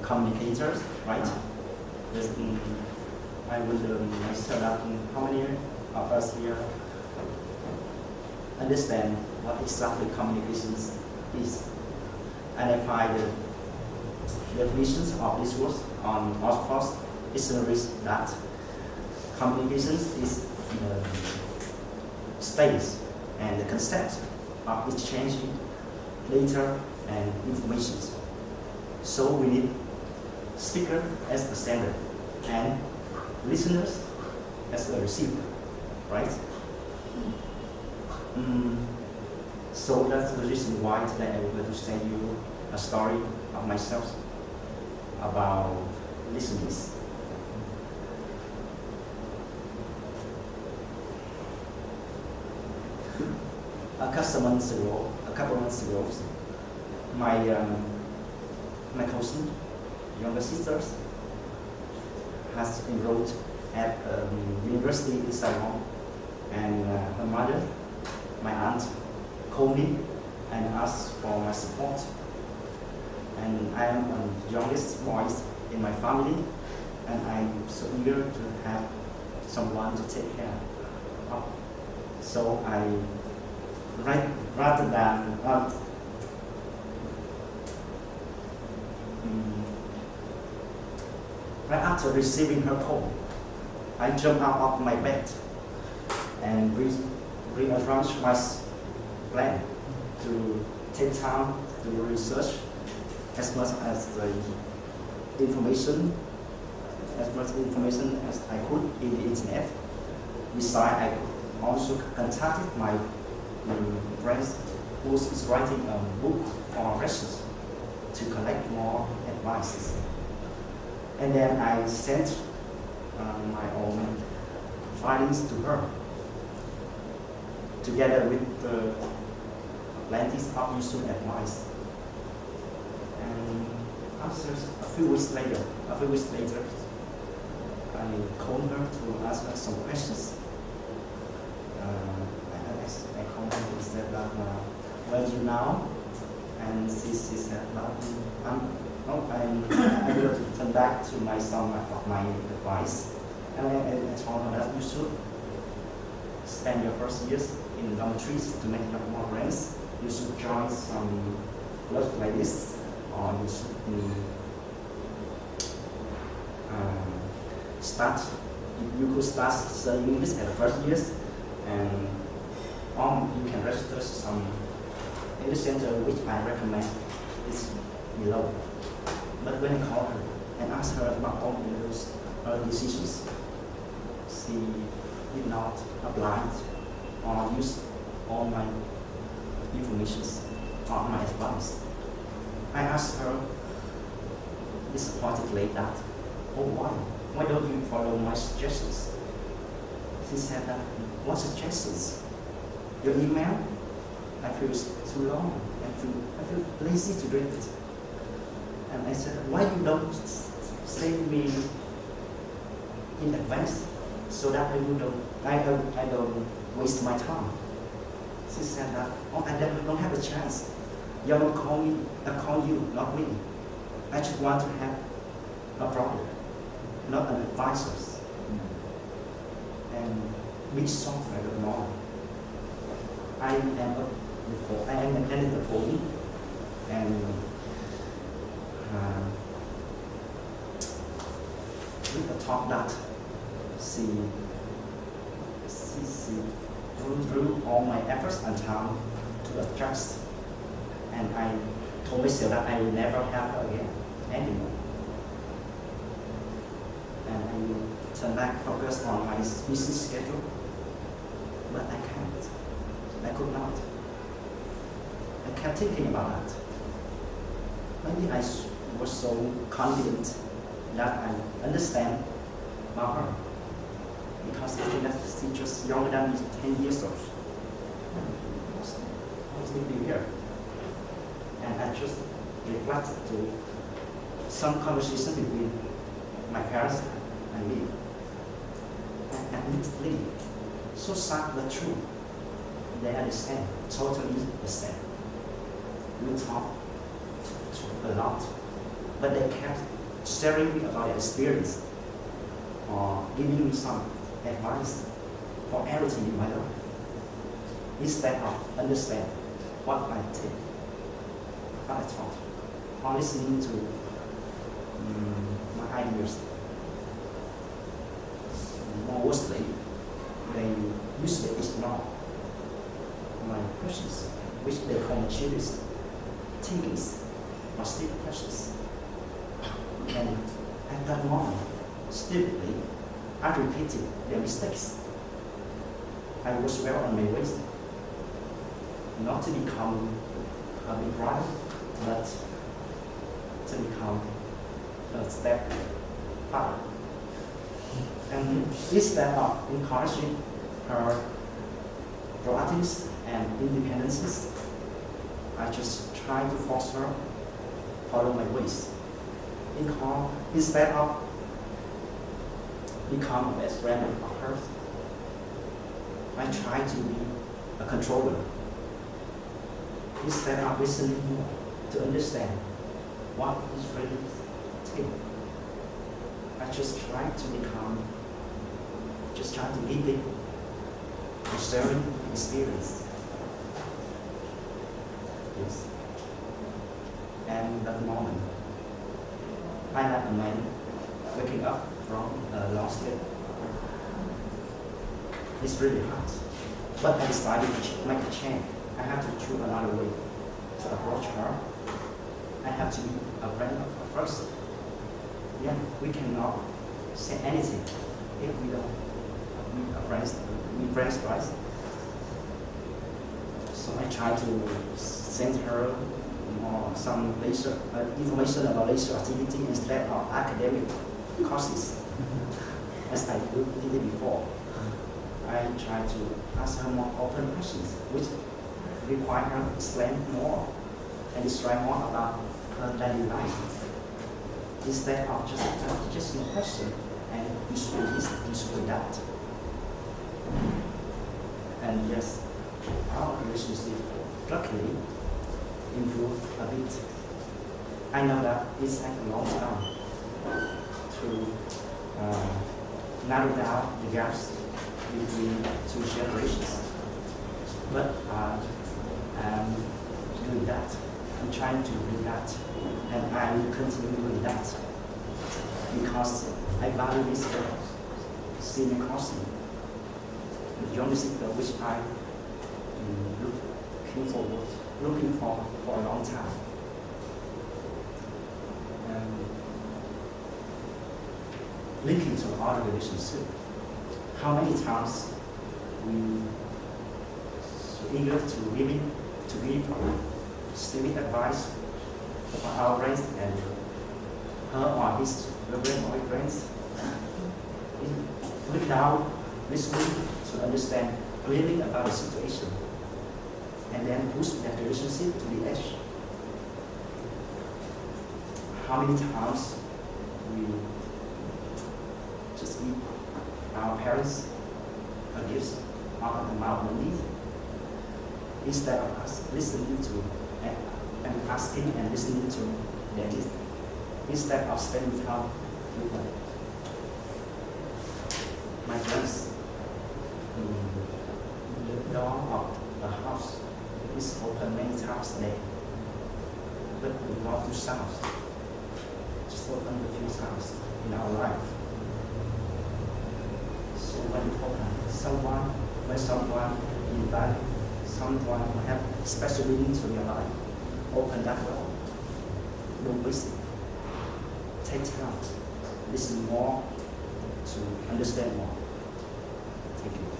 communicators, right? This, I would myself that how many of us here understand what exactly communications is. And I find the definitions of these words on Oxford Dictionary that communications is the states and the concept of exchanging data and information. So we need speaker as the sender and listeners as the receiver, right? So that's the reason why today I would like to tell you a story of myself about listening. A couple months ago, my cousin, younger sisters, has enrolled at university in Saigon, and her mother, my aunt, called me and asked for my support. And I am the youngest boy in my family, and I'm so eager to have someone to take care of. So rather than right after receiving her call, I jumped out of my bed and rearranged my plan to take time to research as much information as I could in the internet. Besides, I also contacted my friends who is writing a book for Russians to collect more advices. And then I sent my own findings to her, together with plenty of useful advice. And after a few weeks later, I called her to ask her some questions. I called her and said that, where are you now? And she said that, I'm able to turn back to some of my advice. And I told her that you should spend your first years in dormitories to make more friends. You should join some clubs like this, or you should you could start studying English at the first years, and you can register some English center, which I recommend is below. But when I called her and asked her about all those decisions, she did not apply or use all my information or my advice. I asked her disappointedly that, oh, why? Why don't you follow my suggestions? She said that, what suggestions? Your email? I feel it's too long. I feel lazy to read it. And I said, why you don't send me in advance so that I don't waste my time? She said that, oh, I don't have a chance. You don't call me, I call you, not me. I just want to have a problem, not an advisor. And which software more? I am an editor for me, and with the talk that she drew all my efforts and time to adjust, and I told myself that I will never have her again anymore. And I will turn back, focus on my busy schedule, but I can't. I could not. I kept thinking about that. Maybe I was so confident that I understand about her, because I think that she's just younger than me, 10 years old. I was living here. And I just reflected to some conversation between my parents and me. And admittedly, so sad but true. They understand, totally the same. We talk a lot, but they kept sharing me about their experience or giving me some advice for everything in my life. Instead of understand what I think, what I thought, or listening to my ideas. Mostly, they usually ignore my questions, which they call curious thinkings or stupid questions. And at that moment, stupidly, I repeated their mistakes. I was well on my way, not to become a big brother, but to become a step father. And instead of encouraging her proactiveness and independence, I just try to force her follow my ways. Instead of become a best friend of hers, I try to be a controller. Instead of listening more to understand what is really thinking, I just try to give it a sharing experience. Yes. And that moment, I like a man waking up from a long sleep. It's really hard. But I decided to make a change. I have to choose another way to approach her. I have to be a friend of her first. Yeah, we cannot say anything if we don't be friends twice. So I try to send her some information about leisure activity instead of academic courses, as I did it before. I try to ask her more open questions, which require her to explain more and describe more about her daily life. Instead of just a question and you should this, you should that. And yes, our relationship luckily improved a bit. I know that it takes a long time to narrow down the gaps between two generations. But I am doing that. I'm trying to do that. And I will continue doing that. Because I value this girl, senior cousin, the younger sister, which I looking for a long time. Linking to our relationship, how many times we so eager to give stupid advice for our friends and her or his boyfriends, without listening to understand clearly about the situation, and then push that relationship to the edge. How many times we just give our parents a gift of an amount of money instead of us listening to and asking and listening to their gift, instead of spending time with them. My friends, the door of the house is open many times a day, but we want to south. Just open a few times in our life. So when you open when someone invite someone who have special meaning to your life, open that door. Don't waste it. Take time. Listen more to understand more. Thank you.